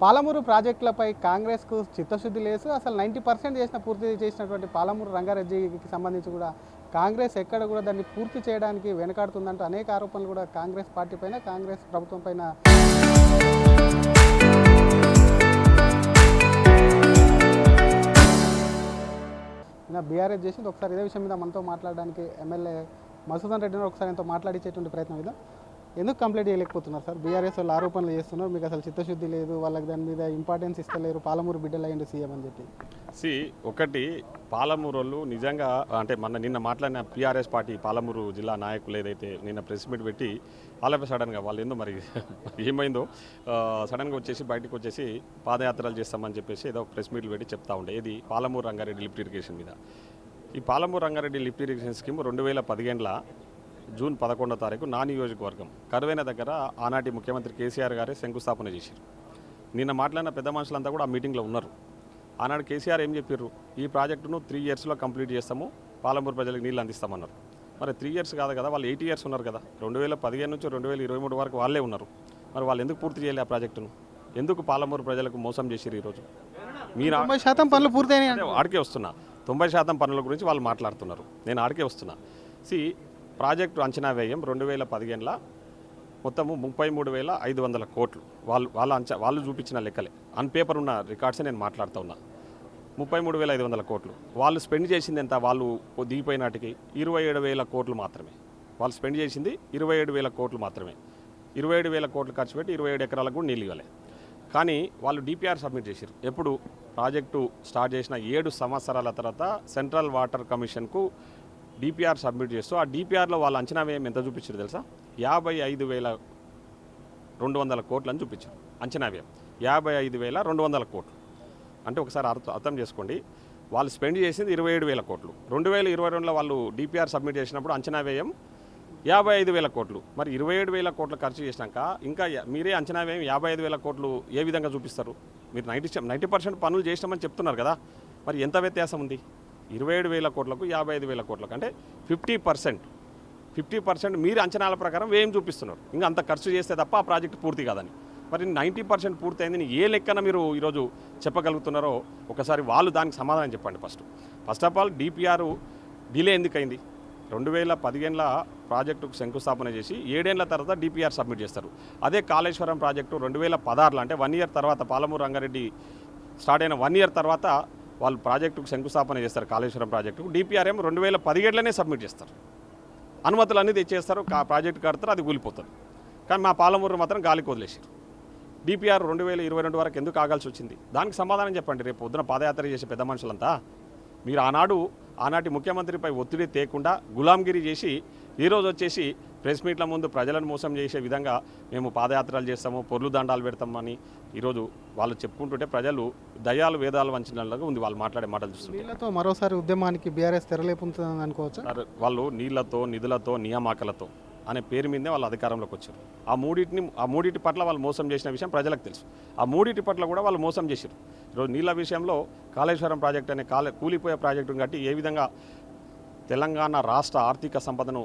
పాలమూరు ప్రాజెక్టులపై కాంగ్రెస్కు చిత్తశుద్ధి లేదు. అసలు 90% పూర్తి చేసినటువంటి పాలమూరు రంగారెడ్డికి సంబంధించి కూడా కాంగ్రెస్ ఎక్కడ కూడా దాన్ని పూర్తి చేయడానికి వెనకాడుతుందంటూ అనేక ఆరోపణలు కూడా కాంగ్రెస్ పార్టీ పైన, కాంగ్రెస్ ప్రభుత్వం పైన బీఆర్ఎస్ చేసింది. ఒకసారి ఇదే విషయం మీద మనతో మాట్లాడడానికి ఎమ్మెల్యే మధుసూదన్ రెడ్డిని ఒకసారి ఎంతో మాట్లాడించేటువంటి ప్రయత్నం మీద ఎందుకు కంప్లీట్ చేయలేకపోతున్నారు సార్? బీఆర్ఎస్ వాళ్ళు ఆరోపణలు చేస్తున్నారు, మీకు అసలు చిత్తశుద్ధి లేదు, వాళ్ళకి దాని మీద ఇంపార్టెన్స్ ఇస్తలేరు, పాలమూరు బిడ్డలు అయ్యిండు సీఎం అని చెప్పి. ఒకటి పాలమూరు వాళ్ళు నిజంగా అంటే నిన్న మాట్లాడిన పీఆర్ఎస్ పార్టీ పాలమూరు జిల్లా నాయకులు ఏదైతే నిన్న ప్రెస్ మీట్ పెట్టి వాళ్ళపై సడన్గా వాళ్ళు ఏందో మరి ఏమైందో సడన్గా వచ్చేసి బయటకు వచ్చేసి పాదయాత్రలు చేస్తామని చెప్పేసి ఏదో ప్రెస్ మీట్లు పెట్టి చెప్తా ఉండే. ఇది పాలమూరు రంగారెడ్డి లిఫ్ట్ ఇరిగేషన్ మీద. ఈ Palamuru Rangareddy lift irrigation scheme 2015 June 11వ తారీఖు నా నియోజకవర్గం కరువైన దగ్గర ఆనాటి ముఖ్యమంత్రి కేసీఆర్ గారే శంకుస్థాపన చేశారు. నిన్న మాట్లాడిన పెద్ద మనుషులంతా కూడా ఆ మీటింగ్లో ఉన్నారు. ఆనాడు కేసీఆర్ ఏం చెప్పారు, ఈ ప్రాజెక్టును 3 ఇయర్స్లో కంప్లీట్ చేస్తాము, పాలమూరు ప్రజలకు నీళ్ళు అందిస్తామన్నారు. మరి 3 ఇయర్స్ కాదు కదా, వాళ్ళు 8 ఇయర్స్ ఉన్నారు కదా. 2015 నుంచి 2023 వరకు వాళ్ళే ఉన్నారు. మరి వాళ్ళు ఎందుకు పూర్తి చేయాలి ఆ ప్రాజెక్టును? ఎందుకు పాలమూరు ప్రజలకు మోసం చేసిరు? ఈరోజు మీరు 90% పనులు పూర్తయినాయి. ఆడికే వస్తున్నా, 90% పనుల గురించి వాళ్ళు మాట్లాడుతున్నారు. నేను ఆడికే వస్తున్నా. ప్రాజెక్టు అంచనా వ్యయం 2015లో మొత్తము 33,500 కోట్లు. వాళ్ళు చూపించిన లెక్కలే, ఆన్ పేపర్ ఉన్న రికార్డ్సే నేను మాట్లాడుతూ ఉన్నా. 33,500 కోట్లు. వాళ్ళు స్పెండ్ చేసింది ఎంత? వాళ్ళు దిగిపోయిన నాటికి 27,000 కోట్లు మాత్రమే. వాళ్ళు స్పెండ్ చేసింది 27,000 కోట్లు మాత్రమే. 27,000 కోట్లు ఖర్చు పెట్టి 27 ఎకరాలకు కూడా నీళ్ళు ఇవ్వాలి. కానీ వాళ్ళు డిపిఆర్ సబ్మిట్ చేశారు. ఎప్పుడు ప్రాజెక్టు స్టార్ట్ చేసిన 7 సంవత్సరాల తర్వాత సెంట్రల్ వాటర్ కమిషన్కు డిపిఆర్ సబ్మిట్ చేస్తూ ఆ డిపిఆర్లో వాళ్ళ అంచనా వ్యయం ఎంత చూపించారు తెలుసా? 55,200 కోట్లు అని చూపించారు అంచనా వ్యయం. 55,200 కోట్లు అంటే ఒకసారి అర్థం చేసుకోండి. వాళ్ళు స్పెండ్ చేసింది 27,000 కోట్లు. 2022లో వాళ్ళు డిపిఆర్ సబ్మిట్ చేసినప్పుడు అంచనా వ్యయం 55,000 కోట్లు. మరి 27,000 కోట్లు ఖర్చు చేసినాక ఇంకా మీరే అంచనా వ్యయం 55,000 కోట్లు ఏ విధంగా చూపిస్తారు? మీరు 90% పనులు చేసినామని చెప్తున్నారు కదా, మరి ఎంత వ్యత్యాసం ఉంది? 27,000 కోట్లకు 55,000 కోట్లకు అంటే 50% మీరు అంచనాల ప్రకారం వ్యయం చూపిస్తున్నారు. ఇంకా అంత ఖర్చు చేస్తే తప్ప ఆ ప్రాజెక్టు పూర్తి కాదని. మరి 90% పూర్తయిందని ఏ లెక్కన మీరు ఈరోజు చెప్పగలుగుతున్నారో ఒకసారి వాళ్ళు దానికి సమాధానం చెప్పండి. First of all DPR delay ఎందుకైంది? 2015లో ప్రాజెక్టుకు శంకుస్థాపన చేసి 7 ఏళ్ల తర్వాత డిపిఆర్ సబ్మిట్ చేస్తారు. అదే కాళేశ్వరం ప్రాజెక్టు 2016లో అంటే 1 ఇయర్ తర్వాత పాలమూరు రంగారెడ్డి స్టార్ట్ అయిన 1 ఇయర్ తర్వాత వాళ్ళు ప్రాజెక్టుకు శంకుస్థాపన చేస్తారు. కాళేశ్వరం ప్రాజెక్టుకు డిపిఆర్ ఏమో 2017లోనే సబ్మిట్ చేస్తారు. అనుమతులు అన్నీ తెచ్చేస్తారు, ప్రాజెక్టు కడతారు, అది కూలిపోతుంది. కానీ మా పాలమూరు మాత్రం గాలికి వదిలేసారు. డిపిఆర్ 2022 వరకు ఎందుకు ఆగాల్సి వచ్చింది? దానికి సమాధానం చెప్పండి. రేపు పొద్దున పాదయాత్ర చేసే పెద్ద మనుషులంతా మీరు ఆనాటి ముఖ్యమంత్రిపై ఒత్తిడి తేకుండా గులాంగిరి చేసి ఈరోజు వచ్చేసి ప్రెస్ మీట్ల ముందు ప్రజలను మోసం చేసే విధంగా మేము పాదయాత్రలు చేస్తాము, పొర్లు దండాలు పెడతామని ఈరోజు వాళ్ళు చెప్పుకుంటుంటే ప్రజలు దయాలు వేదాలు వంచినలాగా ఉంది వాళ్ళు మాట్లాడే మాటలు చూస్తుంటే. నీళ్లతో మరోసారి ఉద్యమానికి బీఆర్ఎస్ తెరలేపుతుందని అనుకోవచ్చు. వాళ్ళు నీళ్లతో, నిధులతో, నియామకాలతో అనే పేరు మీదే వాళ్ళు అధికారంలోకి వచ్చారు. ఆ మూడింటి పట్ల వాళ్ళు మోసం చేసిన విషయం ప్రజలకు తెలుసు. ఆ మూడింటి పట్ల కూడా వాళ్ళు మోసం చేశారు. ఈరోజు నీళ్ళ విషయంలో కాళేశ్వరం ప్రాజెక్ట్ అనే కూలిపోయే ప్రాజెక్టును కట్టి ఏ విధంగా తెలంగాణ రాష్ట్ర ఆర్థిక సంపదను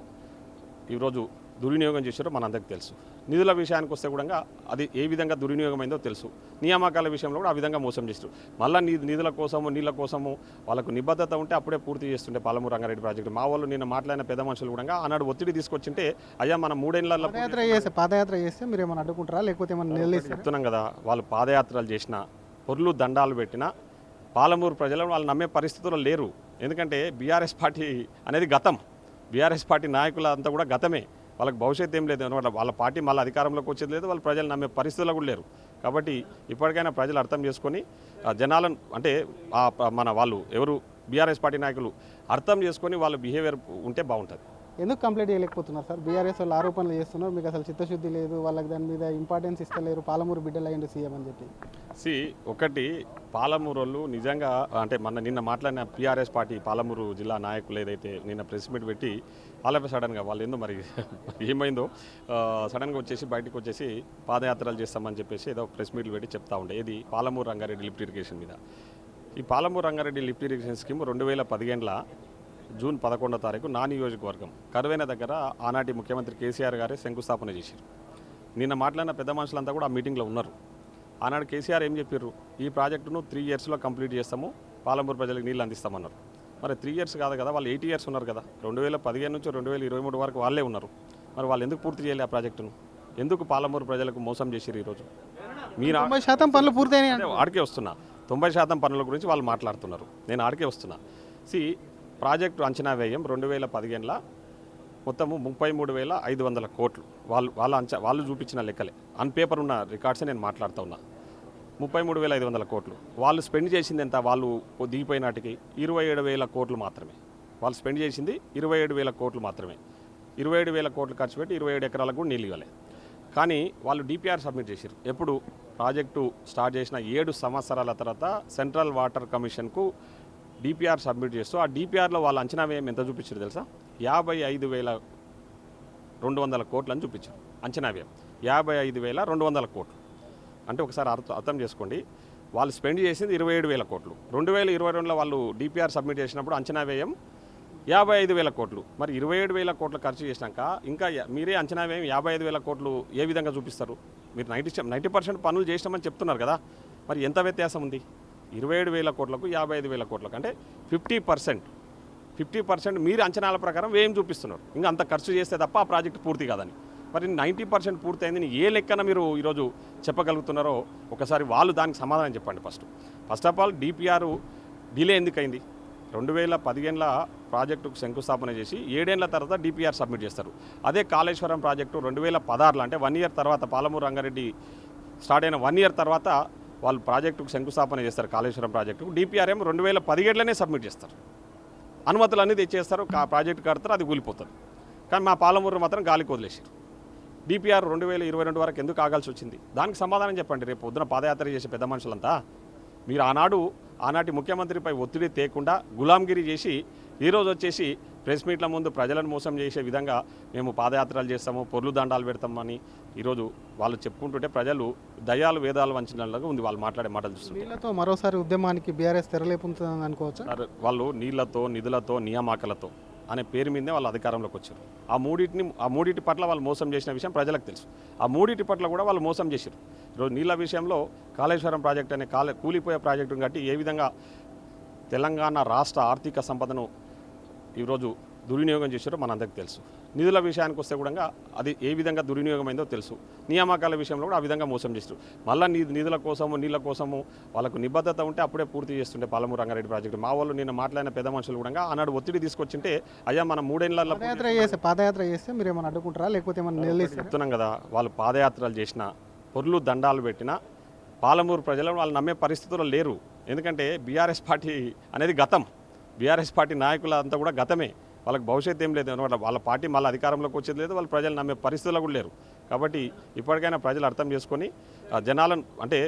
ఈరోజు దుర్వినియోగం చేశారో మనందరికీ తెలుసు. నిధుల విషయానికి వస్తే కూడా అది ఏ విధంగా దుర్వినియోగమైందో తెలుసు. నియామకాల విషయంలో కూడా ఆ విధంగా మోసం చేస్తారు. మళ్ళీ నిధుల కోసము, నీళ్ళ కోసము వాళ్ళకు నిబద్ధత ఉంటే అప్పుడే పూర్తి చేస్తుండే పాలమూరు రంగారెడ్డి ప్రాజెక్టు. మా వాళ్ళు నిన్న మాట్లాడిన పెద్ద మనుషులు కూడా ఆనాడు ఒత్తిడి తీసుకొచ్చింటే అయ్యా మన 3 ఏళ్లలో పాదయాత్ర చేస్తే మీరు ఏమైనా అడ్డుకుంటారా, లేకపోతే ఏమన్నా చెప్తున్నాం కదా, వాళ్ళు పాదయాత్రలు చేసినా, పొర్లు దండాలు పెట్టినా పాలమూరు ప్రజలను వాళ్ళు నమ్మే పరిస్థితుల్లో లేరు. ఎందుకంటే బీఆర్ఎస్ పార్టీ అనేది గతం. బీఆర్ఎస్ పార్టీ నాయకులంతా కూడా గతమే. వాళ్ళకి భవిష్యత్తు ఏం లేదు అనమాట. వాళ్ళ పార్టీ మళ్ళీ అధికారంలోకి వచ్చేది లేదు, వాళ్ళు ప్రజలు నమ్మే పరిస్థితుల్లో కూడా లేరు. కాబట్టి ఇప్పటికైనా ప్రజలు అర్థం చేసుకొని జనాలను అంటే వాళ్ళు ఎవరు బీఆర్ఎస్ పార్టీ నాయకులు అర్థం చేసుకొని వాళ్ళ బిహేవియర్ ఉంటే బాగుంటుంది. ఎందుకు కంప్లీట్ చేయలేకపోతున్నారు సార్? బీఆర్ఎస్ వాళ్ళు ఆరోపణలు చేస్తున్నారు, మీకు అసలు చిత్తశుద్ధి లేదు, వాళ్ళకి దాని మీద ఇంపార్టెన్స్ ఇస్తలేరు, పాలమూరు బిడ్డలు అయ్యిండు సీఎం అని చెప్పి. ఒకటి పాలమూరు వాళ్ళు నిజంగా అంటే నిన్న మాట్లాడిన పీఆర్ఎస్ పార్టీ పాలమూరు జిల్లా నాయకులు ఏదైతే నిన్న ప్రెస్ మీట్ పెట్టి వాళ్ళపై సడన్గా వాళ్ళు ఏందో మరి ఏమైందో సడన్గా వచ్చేసి బయటకు వచ్చేసి పాదయాత్రలు చేస్తామని చెప్పేసి ఏదో ప్రెస్ మీట్లు పెట్టి చెప్తా ఉండే. ఇది పాలమూరు రంగారెడ్డి లిఫ్ట్ ఇరిగేషన్ మీద. ఈ Palamuru Rangareddy lift irrigation scheme 2015లో జూన్ 11వ తారీఖు నా నియోజకవర్గం కరువైన దగ్గర ఆనాటి ముఖ్యమంత్రి కేసీఆర్ గారే శంకుస్థాపన చేశారు. నిన్న మాట్లాడిన పెద్ద మనుషులంతా కూడా ఆ మీటింగ్లో ఉన్నారు. ఆనాడు కేసీఆర్ ఏం చెప్పారు, ఈ ప్రాజెక్టును 3 ఇయర్స్లో కంప్లీట్ చేస్తాము, పాలమూరు ప్రజలకు నీళ్ళు అందిస్తామన్నారు. మరి 3 ఇయర్స్ కాదు కదా, వాళ్ళు 8 ఇయర్స్ ఉన్నారు కదా. 2015 నుంచి 2023 వరకు వాళ్ళే ఉన్నారు. మరి వాళ్ళు ఎందుకు పూర్తి చేయాలి ఆ ప్రాజెక్టును? ఎందుకు పాలమూరు ప్రజలకు మోసం చేసిరు ఈరోజు? మీరు 90% పనులు పూర్తయినాయి. ఆడికే వస్తున్నా, 90% పనుల గురించి వాళ్ళు మాట్లాడుతున్నారు. నేను ఆడికే వస్తున్నా. ప్రాజెక్టు అంచనా వ్యయం 2015లో మొత్తము 33,500 కోట్లు. వాళ్ళు చూపించిన లెక్కలే, ఆన్ పేపర్ ఉన్న రికార్డ్సే నేను మాట్లాడుతూ ఉన్నా. 33,500 కోట్లు. వాళ్ళు స్పెండ్ చేసింది ఎంత? వాళ్ళు దిగిపోయిన నాటికి 27,000 కోట్లు మాత్రమే. వాళ్ళు స్పెండ్ చేసింది 27,000 కోట్లు మాత్రమే. 27,000 కోట్లు ఖర్చు పెట్టి 27 ఎకరాలకు కూడా నీళ్ళు ఇవ్వాలి. కానీ వాళ్ళు డిపిఆర్ సబ్మిట్ చేశారు. ఎప్పుడు? ప్రాజెక్టు స్టార్ట్ చేసిన 7 సంవత్సరాల తర్వాత సెంట్రల్ వాటర్ కమిషన్కు డిపిఆర్ సబ్మిట్ చేస్తూ ఆ డిపిఆర్లో వాళ్ళ అంచనా వ్యయం ఎంత చూపించారు తెలుసా? 55,200 కోట్లు అని చూపించారు అంచనా వ్యయం. 55,200 కోట్లు అంటే ఒకసారి అర్థం చేసుకోండి. వాళ్ళు స్పెండ్ చేసింది 27,000 కోట్లు. 2022లో వాళ్ళు డిపిఆర్ సబ్మిట్ చేసినప్పుడు అంచనా వ్యయం 55,000 కోట్లు. మరి 27,000 కోట్లు ఖర్చు చేసినాక ఇంకా మీరే అంచనా వ్యయం 55,000 కోట్లు ఏ విధంగా చూపిస్తారు? మీరు 90% పనులు చేసినామని చెప్తున్నారు కదా, మరి ఎంత వ్యత్యాసం ఉంది? 27,000 కోట్లకు 55,000 కోట్లకు అంటే 50% మీరు అంచనాల ప్రకారం వ్యయం చూపిస్తున్నారు. ఇంకా అంత ఖర్చు చేస్తే తప్ప ఆ ప్రాజెక్టు పూర్తి కాదని. మరి 90% పూర్తయింది ఏ లెక్కన మీరు ఈరోజు చెప్పగలుగుతున్నారో ఒకసారి వాళ్ళు దానికి సమాధానం చెప్పండి. First of all DPR delay ఎందుకైంది? 2015లో ప్రాజెక్టుకు శంకుస్థాపన చేసి 7 ఏళ్ల తర్వాత డిపిఆర్ సబ్మిట్ చేస్తారు. అదే కాళేశ్వరం ప్రాజెక్టు 2016లో అంటే 1 ఇయర్ తర్వాత, పాలమూరు రంగారెడ్డి స్టార్ట్ అయిన 1 ఇయర్ తర్వాత వాళ్ళు ప్రాజెక్టుకు శంకుస్థాపన చేస్తారు. కాళేశ్వరం ప్రాజెక్టుకు డిపిఆర్ ఏమో 2017లోనే సబ్మిట్ చేస్తారు. అనుమతులు అన్నీ తెచ్చేస్తారు, ప్రాజెక్టు కడతారు, అది కూలిపోతుంది. కానీ మా పాలమూరు మాత్రం గాలికి వదిలేసారు. డిపిఆర్ 2022 వరకు ఎందుకు ఆగాల్సి వచ్చింది? దానికి సమాధానం చెప్పండి. రేపు పొద్దున పాదయాత్ర చేసే పెద్ద మనుషులంతా మీరు ఆనాటి ముఖ్యమంత్రిపై ఒత్తిడి తేకుండా గులాంగిరి చేసి ఈరోజు వచ్చేసి ప్రెస్ మీట్ల ముందు ప్రజలను మోసం చేసే విధంగా మేము పాదయాత్రలు చేస్తాము, పొర్లు దండాలు పెడతామని ఈరోజు వాళ్ళు చెప్పుకుంటుంటే ప్రజలు దయ్యాలు వేదాలు వంచినలాగా ఉంది వాళ్ళు మాట్లాడే మాటలు చూస్తుంటే. నీళ్లతో మరోసారి ఉద్యమానికి బీఆర్ఎస్ తెరలేపుతుందని అనుకోవచ్చు. వాళ్ళు నీళ్లతో, నిధులతో, నియామకాలతో అనే పేరు మీదే వాళ్ళు అధికారంలోకి వచ్చారు. ఆ మూడింటి పట్ల వాళ్ళు మోసం చేసిన విషయం ప్రజలకు తెలుసు. ఆ మూడింటి పట్ల కూడా వాళ్ళు మోసం చేశారు. ఈరోజు నీళ్ళ విషయంలో కాళేశ్వరం ప్రాజెక్ట్ అనే కూలిపోయే ప్రాజెక్టును కట్టి ఏ విధంగా తెలంగాణ రాష్ట్ర ఆర్థిక సంపదను ఈరోజు దుర్వినియోగం చేశారో మనందరికీ తెలుసు. నిధుల విషయానికి వస్తే కూడా అది ఏ విధంగా దుర్వినియోగమైందో తెలుసు. నియామకాల విషయంలో కూడా ఆ విధంగా మోసం చేస్తారు. మళ్ళీ నిధుల కోసము, నీళ్ళ కోసము వాళ్ళకు నిబద్ధత ఉంటే అప్పుడే పూర్తి చేస్తుంటే పాలమూరు రంగారెడ్డి ప్రాజెక్టు. మా వాళ్ళు నిన్న మాట్లాడిన పెద్ద మనుషులు కూడా ఆనాడు ఒత్తిడి తీసుకొచ్చింటే అయ్యా మన 3 ఏళ్లలో పాదయాత్ర చేస్తే మీరు ఏమైనా అడ్డుకుంటారా, లేకపోతే చెప్తున్నాం కదా, వాళ్ళు పాదయాత్రలు చేసిన, పొర్లు దండాలు పెట్టిన పాలమూరు ప్రజలను వాళ్ళు నమ్మే పరిస్థితుల్లో లేరు. ఎందుకంటే బీఆర్ఎస్ పార్టీ అనేది గతం. బీఆర్ఎస్ పార్టీ నాయకుల అంతా కూడా గతమే. వాళ్ళకి భవిష్యత్తు ఏం లేదు అనమాట. వాళ్ళ పార్టీ మళ్ళీ అధికారంలోకి వచ్చేది లేదు, వాళ్ళు ప్రజలు నమ్మే పరిస్థితుల్లో కూడా లేరు. కాబట్టి ఇప్పటికైనా ప్రజలు అర్థం చేసుకొని జనాలను అంటే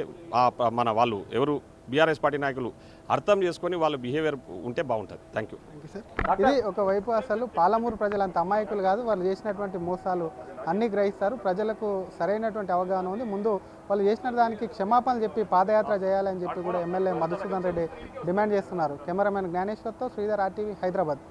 వాళ్ళు ఎవరు బీఆర్ఎస్ పార్టీ నాయకులు అర్థం చేసుకొని వాళ్ళ బిహేవియర్ ఉంటే బాగుంటుంది. Thank you sir. ఇది ఒకవైపు అసలు పాలమూరు ప్రజలు అంత అమాయకులు కాదు, వాళ్ళు చేసినటువంటి మోసాలు అన్నీ గ్రహిస్తారు. ప్రజలకు సరైనటువంటి అవగాహన ఉంది. ముందు వాళ్ళు చేసిన దానికి క్షమాపణలు చెప్పి పాదయాత్ర చేయాలని చెప్పి కూడా ఎమ్మెల్యే మధుసూదన్ రెడ్డి డిమాండ్ చేస్తున్నారు. కెమెరామెన్ జ్ఞానేశ్వర్తో శ్రీధర్, RTV, హైదరాబాద్.